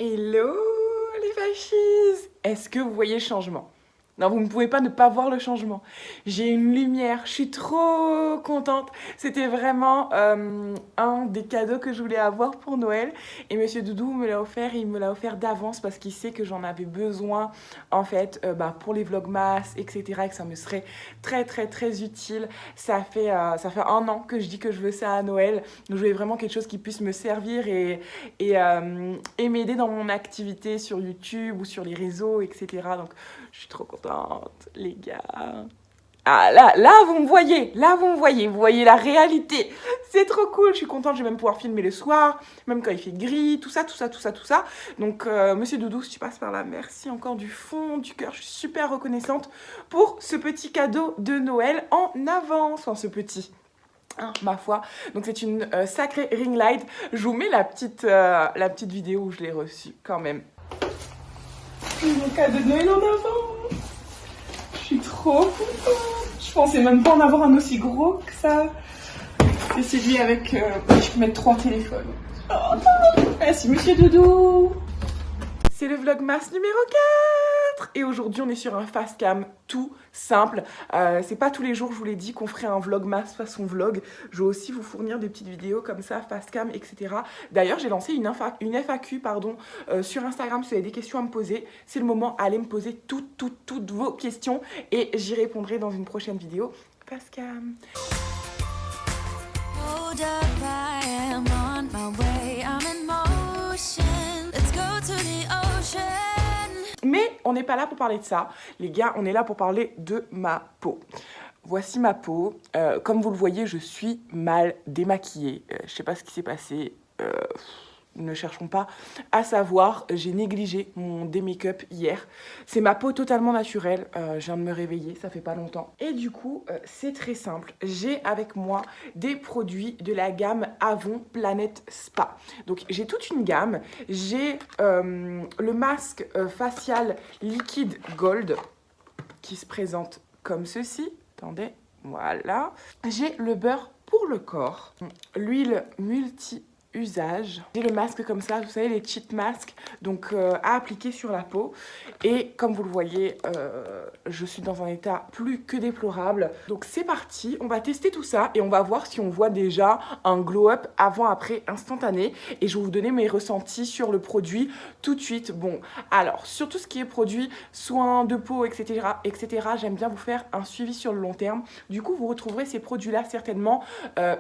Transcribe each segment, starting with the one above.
Hello les fâchis! Est-ce que vous voyez le changement? Non, vous ne pouvez pas ne pas voir le changement. J'ai une lumière, je suis trop contente. C'était vraiment un des cadeaux que je voulais avoir pour Noël. Et Monsieur Doudou me l'a offert, et il me l'a offert d'avance parce qu'il sait que j'en avais besoin en fait pour les vlogmas, etc. Et que ça me serait très utile. Ça fait 1 an que je dis que je veux ça à Noël. Donc je voulais vraiment quelque chose qui puisse me servir et m'aider dans mon activité sur YouTube ou sur les réseaux, etc. Donc je suis trop contente, les gars. Ah là vous me voyez la réalité. C'est trop cool, je suis contente, je vais même pouvoir filmer le soir, même quand il fait gris, tout ça. Donc Monsieur Doudou, si tu passes par là, merci encore du fond du cœur, je suis super reconnaissante pour ce petit cadeau de Noël en avance, enfin ce petit... Hein, ma foi, donc c'est une sacrée ring light. Je vous mets la petite vidéo où je l'ai reçue quand même. Mon cadeau de Noël en avant. Je suis trop contente. Je pensais même pas en avoir un aussi gros que ça. C'est celui avec... je peux mettre 3 téléphones. Oh non. Merci Monsieur Doudou. C'est le vlogmas numéro 4. Et aujourd'hui on est sur un fast cam tout simple. C'est pas tous les jours, je vous l'ai dit, qu'on ferait un vlogmas façon vlog. Je vais aussi vous fournir des petites vidéos comme ça, fast cam, etc. D'ailleurs j'ai lancé une FAQ sur Instagram si vous avez des questions à me poser. C'est le moment, allez me poser toutes vos questions et j'y répondrai dans une prochaine vidéo. Fast cam. Hold up, I am on my way, I'm in motion. Let's go to the ocean. Mais on n'est pas là pour parler de ça, les gars, on est là pour parler de ma peau. Voici ma peau. Comme vous le voyez, je suis mal démaquillée. Je sais pas ce qui s'est passé. Ne cherchons pas à savoir. J'ai négligé mon démake-up hier. C'est ma peau totalement naturelle. Je viens de me réveiller, ça fait pas longtemps. Et du coup, c'est très simple. J'ai avec moi des produits de la gamme Avon Planète Spa. Donc j'ai toute une gamme. J'ai le masque facial liquide gold qui se présente comme ceci. Attendez, voilà. J'ai le beurre pour le corps. L'huile multi-usage. J'ai le masque comme ça, vous savez, les cheat masks, donc à appliquer sur la peau. Et comme vous le voyez, je suis dans un état plus que déplorable. Donc c'est parti, on va tester tout ça et on va voir si on voit déjà un glow-up avant-après instantané. Et je vais vous donner mes ressentis sur le produit tout de suite. Bon, alors, sur tout ce qui est produit, soins de peau, etc., j'aime bien vous faire un suivi sur le long terme. Du coup, vous retrouverez ces produits-là certainement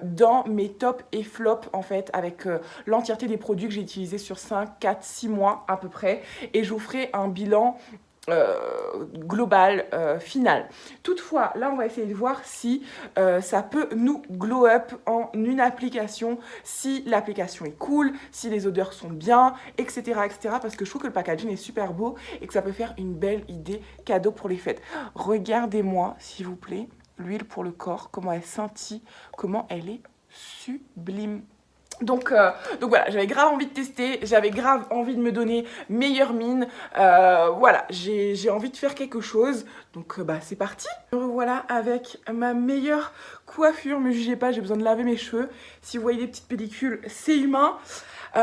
dans mes tops et flops, en fait, avec l'entièreté des produits que j'ai utilisés sur 5, 4, 6 mois à peu près. Et je vous ferai un bilan global, final. Toutefois, là, on va essayer de voir si ça peut nous glow up en une application, si l'application est cool, si les odeurs sont bien, etc., parce que je trouve que le packaging est super beau et que ça peut faire une belle idée cadeau pour les fêtes. Regardez-moi, s'il vous plaît, l'huile pour le corps, comment elle scintille, comment elle est sublime. Donc voilà, j'avais grave envie de tester, j'avais grave envie de me donner meilleure mine, voilà, j'ai envie de faire quelque chose, donc c'est parti. Me revoilà avec ma meilleure coiffure, me jugez pas, j'ai besoin de laver mes cheveux, si vous voyez des petites pellicules, c'est humain.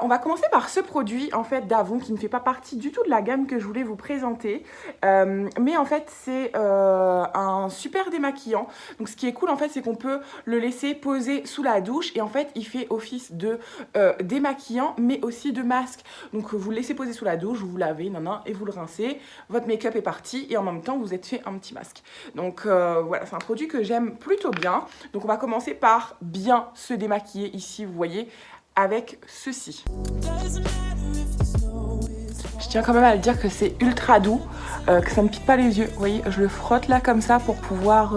On va commencer par ce produit en fait d'Avon qui ne fait pas partie du tout de la gamme que je voulais vous présenter, mais en fait c'est un super démaquillant. Donc ce qui est cool en fait c'est qu'on peut le laisser poser sous la douche et en fait il fait office de démaquillant mais aussi de masque. Donc vous le laissez poser sous la douche, vous lavez et vous le rincez, votre make-up est parti et en même temps vous êtes fait un petit masque. Donc voilà, c'est un produit que j'aime plutôt bien. Donc on va commencer par bien se démaquiller ici, vous voyez, avec ceci. Je tiens quand même à le dire que c'est ultra doux, que ça ne pique pas les yeux. Vous voyez, je le frotte là comme ça pour pouvoir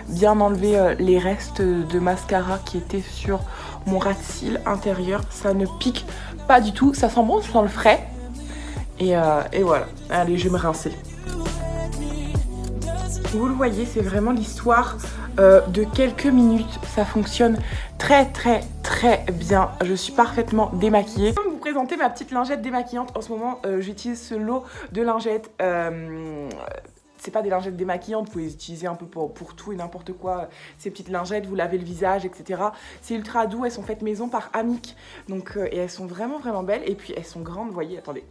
bien enlever les restes de mascara qui étaient sur mon ras de cils intérieur. Ça ne pique pas du tout, ça sent bon, ça sent le frais. Et voilà, allez, je vais me rincer. Vous le voyez, c'est vraiment l'histoire de quelques minutes. Ça fonctionne très bien. Je suis parfaitement démaquillée. Je vais vous présenter ma petite lingette démaquillante. En ce moment, j'utilise ce lot de lingettes c'est pas des lingettes démaquillantes, vous pouvez les utiliser un peu pour tout et n'importe quoi. Ces petites lingettes, vous lavez le visage, etc. C'est ultra doux, elles sont faites maison par Amic. Donc, et elles sont vraiment, vraiment belles. Et puis, elles sont grandes, vous voyez, attendez,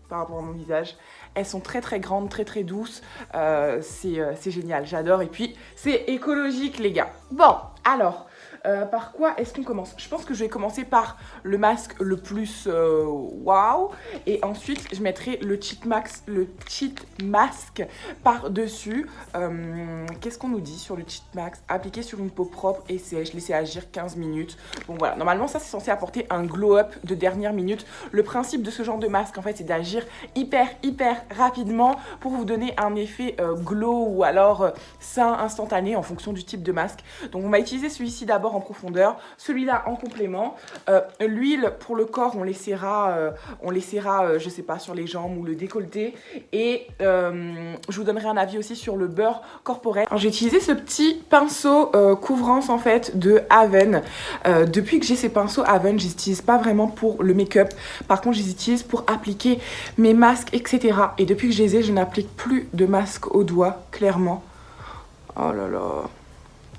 par rapport à mon visage. Elles sont très, très grandes, très, très douces. C'est génial, j'adore. Et puis, c'est écologique, les gars. Bon, alors... par quoi est-ce qu'on commence? Je pense que je vais commencer par le masque le plus waouh, et ensuite je mettrai le cheat masque par-dessus. Qu'est-ce qu'on nous dit sur le cheat mask? Appliquer sur une peau propre et sèche, laisser agir 15 minutes. Bon voilà, normalement ça c'est censé apporter un glow-up de dernière minute. Le principe de ce genre de masque en fait c'est d'agir hyper rapidement pour vous donner un effet glow ou alors sain instantané en fonction du type de masque. Donc on va utiliser celui-ci d'abord en profondeur, celui-là en complément. L'huile pour le corps, on laissera je sais pas, sur les jambes ou le décolleté. Et je vous donnerai un avis aussi sur le beurre corporel. J'ai utilisé ce petit pinceau couvrance en fait de Haven. Depuis que j'ai ces pinceaux Haven, je les utilise pas vraiment pour le make-up. Par contre, je les utilise pour appliquer mes masques, etc. Et depuis que je les ai, je n'applique plus de masque aux doigts, clairement. Oh là là.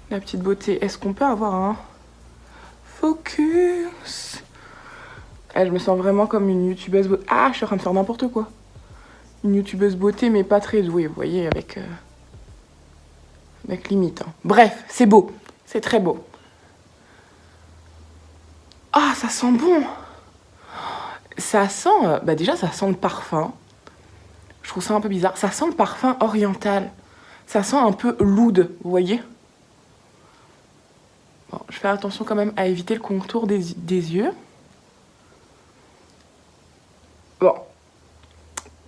La petite beauté. Est-ce qu'on peut avoir un focus? Je me sens vraiment comme une youtubeuse beauté. Ah, je suis en train de faire n'importe quoi. Une youtubeuse beauté, mais pas très douée, vous voyez, avec limite. Hein. Bref, c'est beau. C'est très beau. Ah, ça sent bon. Ça sent... bah déjà, ça sent le parfum. Je trouve ça un peu bizarre. Ça sent le parfum oriental. Ça sent un peu l'oud, vous voyez? Bon, je fais attention quand même à éviter le contour des yeux. Bon.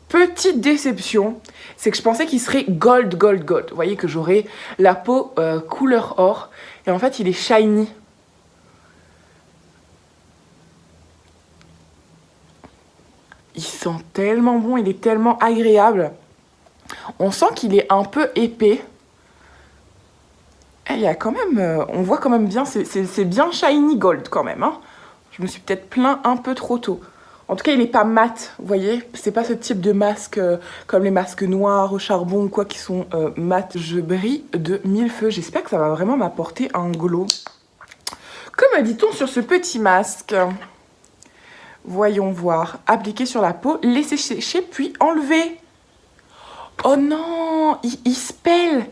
Petite déception, c'est que je pensais qu'il serait gold. Vous voyez que j'aurais la peau couleur or. Et en fait, il est shiny. Il sent tellement bon, il est tellement agréable. On sent qu'il est un peu épais. Il y a quand même, on voit quand même bien, c'est bien shiny gold quand même. Hein. Je me suis peut-être plaint un peu trop tôt. En tout cas, il n'est pas mat, vous voyez. C'est pas ce type de masque comme les masques noirs au charbon ou quoi qui sont mat. Je brille de mille feux. J'espère que ça va vraiment m'apporter un glow. Que me dit-on sur ce petit masque? Voyons voir. Appliquer sur la peau, laisser sécher puis enlever. Oh non, il se pèle.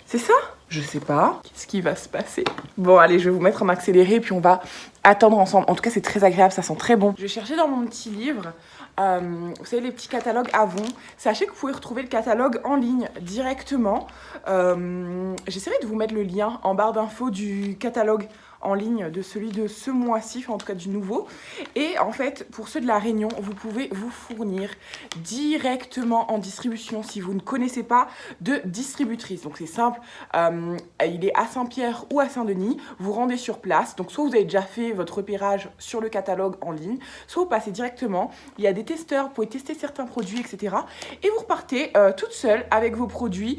C'est ça? Je sais pas. Qu'est-ce qui va se passer? Bon, allez, je vais vous mettre en accéléré, puis on va attendre ensemble. En tout cas, c'est très agréable, ça sent très bon. Je vais chercher dans mon petit livre, vous savez, les petits catalogues Avon. Sachez que vous pouvez retrouver le catalogue en ligne directement. J'essaierai de vous mettre le lien en barre d'infos du catalogue en ligne de celui de ce mois-ci, en tout cas du nouveau. Et en fait, pour ceux de La Réunion, vous pouvez vous fournir directement en distribution si vous ne connaissez pas de distributrice. Donc c'est simple, il est à Saint-Pierre ou à Saint-Denis, vous rendez sur place. Donc soit vous avez déjà fait votre repérage sur le catalogue en ligne, soit vous passez directement. Il y a des testeurs, vous pouvez tester certains produits, etc. Et vous repartez toute seule avec vos produits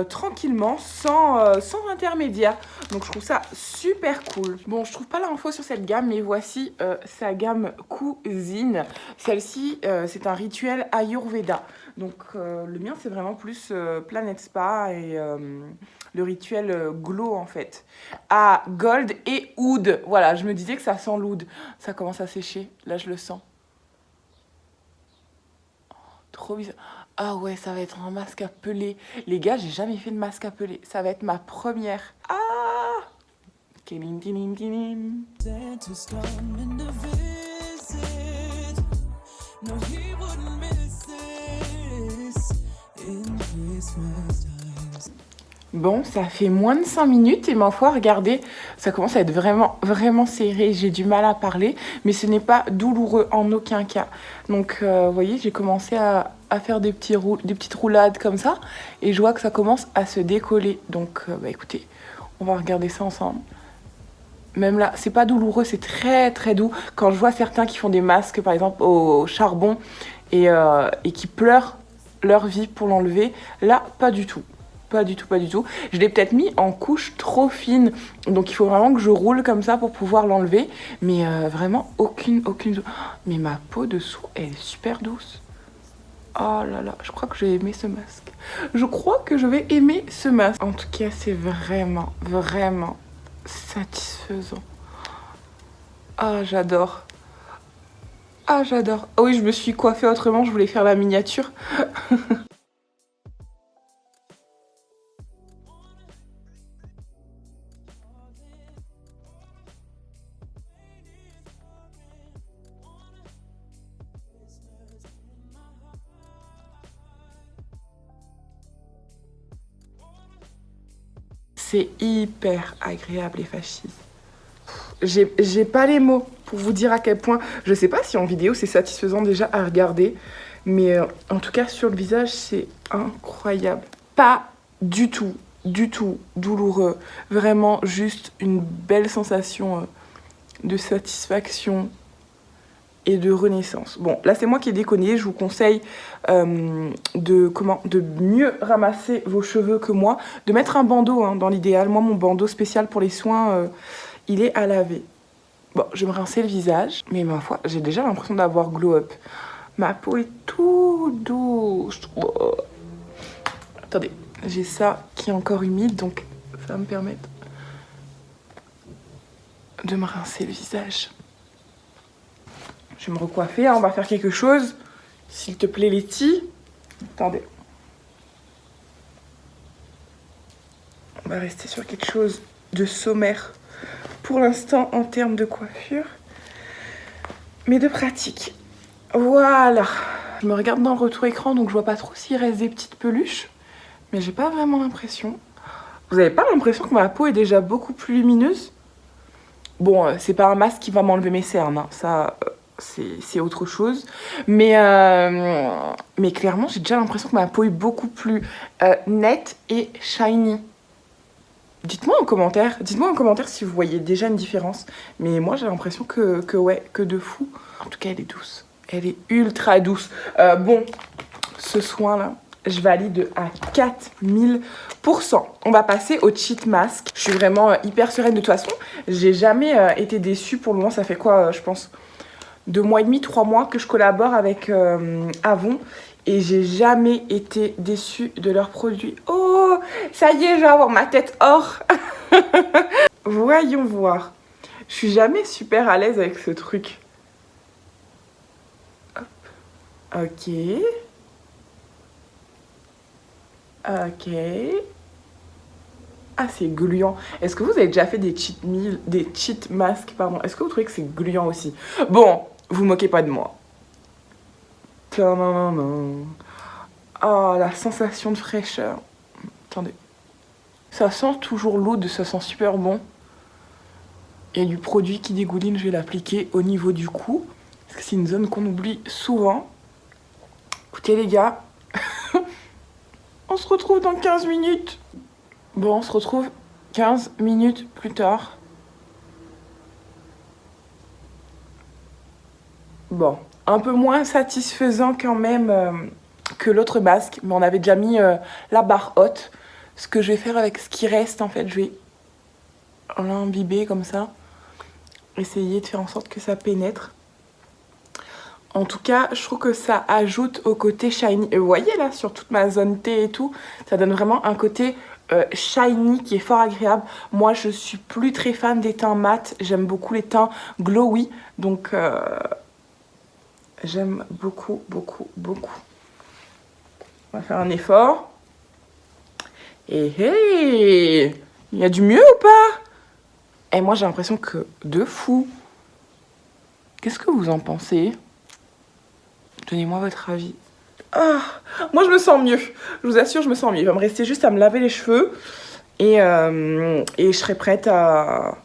tranquillement, sans intermédiaire. Donc je trouve ça super cool. Bon, je trouve pas l'info sur cette gamme, mais voici sa gamme Cousine. Celle-ci, c'est un rituel Ayurveda. Donc le mien, c'est vraiment plus Planète Spa et le rituel glow en fait. À gold et oud. Voilà, je me disais que ça sent l'oud. Ça commence à sécher. Là, je le sens. Oh, trop bizarre. Ah ouais, ça va être un masque à peler. Les gars, j'ai jamais fait de masque à peler. Ça va être ma première. Ah! Bon, ça fait moins de 5 minutes et ma foi, regardez, ça commence à être vraiment serré. J'ai du mal à parler, mais ce n'est pas douloureux en aucun cas. Donc, vous voyez, j'ai commencé à faire des petites roulades comme ça et je vois que ça commence à se décoller. Donc, bah écoutez, on va regarder ça ensemble. Même là, c'est pas douloureux, c'est très doux. Quand je vois certains qui font des masques, par exemple, au charbon et qui pleurent leur vie pour l'enlever, là, pas du tout. Pas du tout. Je l'ai peut-être mis en couche trop fine. Donc, il faut vraiment que je roule comme ça pour pouvoir l'enlever. Mais vraiment, aucune... Mais ma peau dessous, elle est super douce. Oh là là, je crois que je vais aimer ce masque. Je crois que je vais aimer ce masque. En tout cas, c'est vraiment, vraiment satisfaisant. Ah, j'adore. Ah, j'adore. Oh oui, je me suis coiffée autrement, je voulais faire la miniature. C'est hyper agréable les fascistes. J'ai pas les mots pour vous dire à quel point. Je sais pas si en vidéo c'est satisfaisant déjà à regarder, mais en tout cas sur le visage c'est incroyable. Pas du tout douloureux. Vraiment juste une belle sensation de satisfaction et de renaissance. Bon, là c'est moi qui ai déconné, je vous conseille de mieux ramasser vos cheveux que moi, de mettre un bandeau hein, dans l'idéal. Moi mon bandeau spécial pour les soins, il est à laver. Bon, je vais me rincer le visage, mais ma foi, j'ai déjà l'impression d'avoir glow up. Ma peau est tout douce. Oh. Attendez, j'ai ça qui est encore humide, donc ça va me permettre de me rincer le visage. Je vais me recoiffer, hein, on va faire quelque chose. S'il te plaît, Letty. Attendez. On va rester sur quelque chose de sommaire pour l'instant en termes de coiffure, mais de pratique. Voilà. Je me regarde dans le retour écran, donc je vois pas trop s'il reste des petites peluches, mais j'ai pas vraiment l'impression. Vous avez pas l'impression que ma peau est déjà beaucoup plus lumineuse? Bon, c'est pas un masque qui va m'enlever mes cernes, hein. Ça... c'est autre chose, mais clairement j'ai déjà l'impression que ma peau est beaucoup plus nette et shiny. Dites-moi en commentaire si vous voyez déjà une différence, mais moi j'ai l'impression que de fou. En tout cas elle est douce, elle est ultra douce. Bon, ce soin là je valide à 4000%. On va passer au cheat mask. Je suis vraiment hyper sereine de toute façon, j'ai jamais été déçue pour le moment. Ça fait quoi je pense 2 mois et demi, 3 mois que je collabore avec Avon et j'ai jamais été déçue de leurs produits. Oh, ça y est, je vais avoir ma tête or. Voyons voir. Je suis jamais super à l'aise avec ce truc. Hop. Ok. Ok. Ah, c'est gluant. Est-ce que vous avez déjà fait des cheat masks, pardon? Est-ce que vous trouvez que c'est gluant aussi? Bon, vous moquez pas de moi. Oh, la sensation de fraîcheur. Attendez. Ça sent toujours l'eau, ça sent super bon. Il y a du produit qui dégouline, je vais l'appliquer au niveau du cou. Parce que c'est une zone qu'on oublie souvent. Écoutez les gars, on se retrouve dans 15 minutes. Bon, on se retrouve 15 minutes plus tard. Bon, un peu moins satisfaisant quand même que l'autre masque, mais on avait déjà mis la barre haute. Ce que je vais faire avec ce qui reste, en fait, je vais l'imbiber comme ça. Essayer de faire en sorte que ça pénètre. En tout cas, je trouve que ça ajoute au côté shiny. Et vous voyez là, sur toute ma zone T et tout, ça donne vraiment un côté shiny qui est fort agréable. Moi, je suis plus très fan des teints mat. J'aime beaucoup les teints glowy. Donc... j'aime beaucoup. On va faire un effort. Et hey, il y a du mieux ou pas? Et moi j'ai l'impression que de fou. Qu'est-ce que vous en pensez? Donnez-moi votre avis. Ah, moi je me sens mieux. Je vous assure, je me sens mieux. Il va me rester juste à me laver les cheveux. Et je serai prête à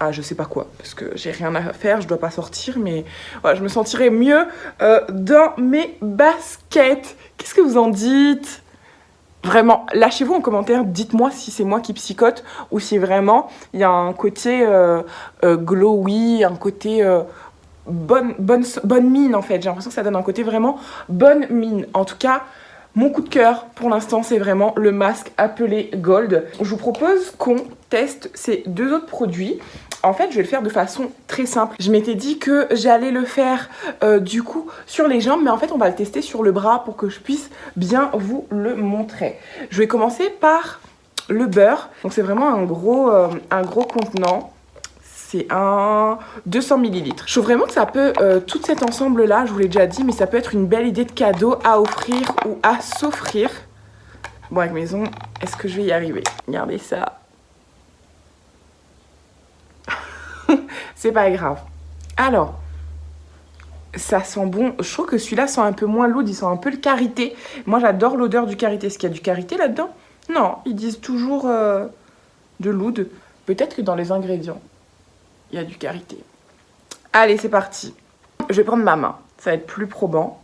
je sais pas quoi, parce que j'ai rien à faire, je dois pas sortir, mais voilà, je me sentirai mieux dans mes baskets. Qu'est-ce que vous en dites? Vraiment, lâchez-vous en commentaire, dites-moi si c'est moi qui psychote ou si vraiment il y a un côté glowy, un côté bonne mine en fait. J'ai l'impression que ça donne un côté vraiment bonne mine. En tout cas, mon coup de cœur pour l'instant, c'est vraiment le masque appelé Gold. Je vous propose qu'on teste ces 2 autres produits. En fait, je vais le faire de façon très simple. Je m'étais dit que j'allais le faire du coup sur les jambes, mais en fait, on va le tester sur le bras pour que je puisse bien vous le montrer. Je vais commencer par le beurre. Donc, c'est vraiment un gros contenant. C'est un 200 ml. Je trouve vraiment que ça peut, tout cet ensemble-là, je vous l'ai déjà dit, mais ça peut être une belle idée de cadeau à offrir ou à s'offrir. Bon, avec maison, est-ce que je vais y arriver? Regardez ça. C'est pas grave. Alors, ça sent bon. Je trouve que celui-là sent un peu moins lourd, il sent un peu le karité. Moi, j'adore l'odeur du karité. Est-ce qu'il y a du karité là-dedans? Non, ils disent toujours de l'oud. Peut-être que dans les ingrédients, il y a du karité. Allez, c'est parti. Je vais prendre ma main. Ça va être plus probant.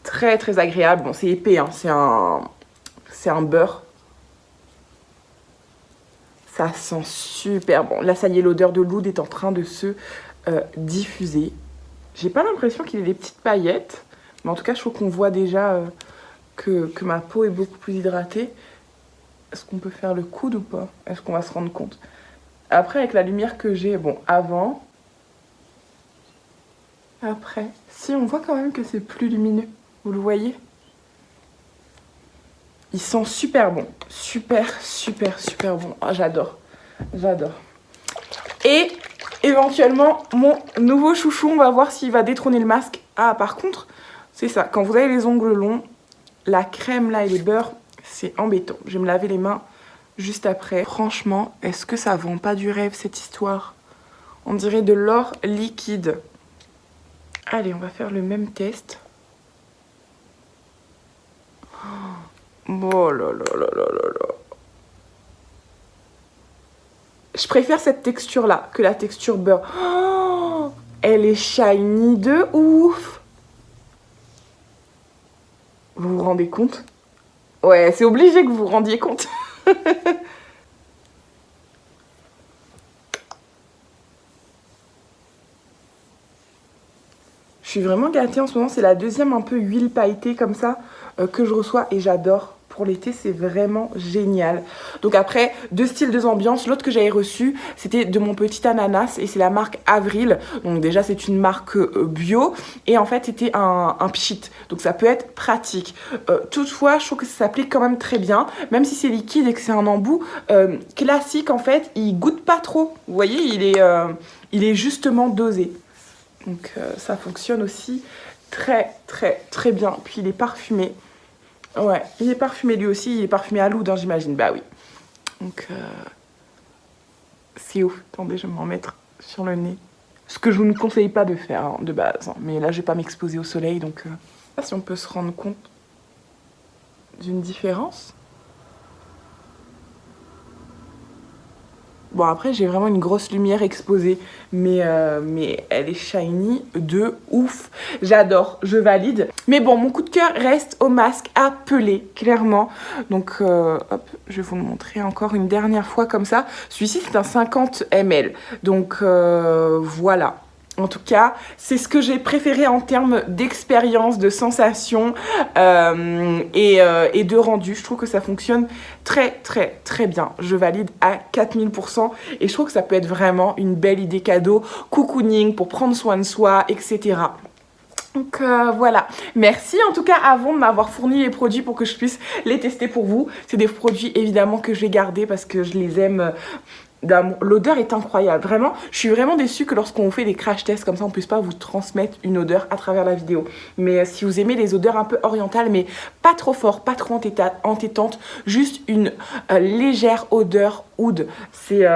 Très, très agréable. Bon, c'est épais, hein. C'est un beurre. Ça sent super bon. Là, ça y est, l'odeur de l'oud est en train de se diffuser. J'ai pas l'impression qu'il y ait des petites paillettes. Mais en tout cas, je trouve qu'on voit déjà que ma peau est beaucoup plus hydratée. Est-ce qu'on peut faire le coude ou pas? Est-ce qu'on va se rendre compte? Après, avec la lumière que j'ai, bon, avant. Après. Si, on voit quand même que c'est plus lumineux. Vous le voyez? Il sent super bon. Super bon. Oh, j'adore. J'adore. Et éventuellement, mon nouveau chouchou, on va voir s'il va détrôner le masque. Ah, par contre, c'est ça. Quand vous avez les ongles longs, la crème là et les beurres, c'est embêtant. Je vais me laver les mains juste après. Franchement, est-ce que ça vend pas du rêve cette histoire? On dirait de l'or liquide. Allez, on va faire le même test. Oh là là là là là là. Je préfère cette texture-là que la texture beurre. Oh, elle est shiny de ouf. Vous vous rendez compte? Ouais, c'est obligé que vous vous rendiez compte. Je suis vraiment gâtée en ce moment. C'est la deuxième un peu huile pailletée comme ça que je reçois et j'adore. Pour l'été, c'est vraiment génial. Donc après, 2 styles, 2 ambiances. L'autre que j'avais reçu, c'était de mon petit ananas et c'est la marque Avril. Donc déjà, c'est une marque bio et en fait, c'était un pchit. Donc ça peut être pratique. Toutefois, je trouve que ça s'applique quand même très bien. Même si c'est liquide et que c'est un embout classique, en fait, il goûte pas trop. Vous voyez, il est justement dosé. Donc ça fonctionne aussi très bien. Puis il est parfumé. Ouais, il est parfumé lui aussi. Il est parfumé à l'oud, hein, j'imagine. Bah oui. Donc c'est ouf. Attendez, je vais m'en mettre sur le nez. Ce que je vous ne conseille pas de faire hein, de base. Hein. Mais là, je vais pas m'exposer au soleil. Donc je sais pas si on peut se rendre compte d'une différence. Bon, après, j'ai vraiment une grosse lumière exposée, mais elle est shiny de ouf. J'adore, je valide. Mais bon, mon coup de cœur reste au masque à peler, clairement. Donc, hop, je vais vous le montrer encore une dernière fois comme ça. Celui-ci, c'est un 50 ml. Donc, voilà. En tout cas, c'est ce que j'ai préféré en termes d'expérience, de sensation et de rendu. Je trouve que ça fonctionne très bien. Je valide à 4000% et je trouve que ça peut être vraiment une belle idée cadeau, cocooning pour prendre soin de soi, etc. Donc voilà, merci en tout cas Avon de m'avoir fourni les produits pour que je puisse les tester pour vous. C'est des produits évidemment que je vais garder parce que je les aime d'amour. L'odeur est incroyable, vraiment. Je suis vraiment déçue que lorsqu'on fait des crash tests comme ça, on puisse pas vous transmettre une odeur à travers la vidéo. Mais si vous aimez les odeurs un peu orientales, mais pas trop fort, pas trop entêtante, juste une légère odeur oud. C'est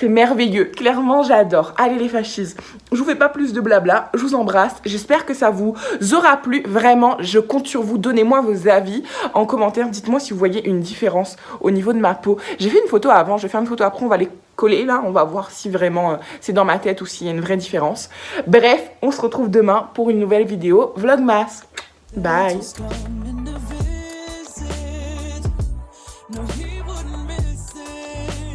merveilleux, clairement j'adore. Allez les fascistes, je vous fais pas plus de blabla, je vous embrasse. J'espère que ça vous aura plu, vraiment, je compte sur vous. Donnez-moi vos avis en commentaire, dites-moi si vous voyez une différence au niveau de ma peau. J'ai fait une photo avant, je vais faire une photo après, on va les coller là, on va voir si vraiment c'est dans ma tête ou s'il y a une vraie différence. Bref, on se retrouve demain pour une nouvelle vidéo Vlogmas. Bye.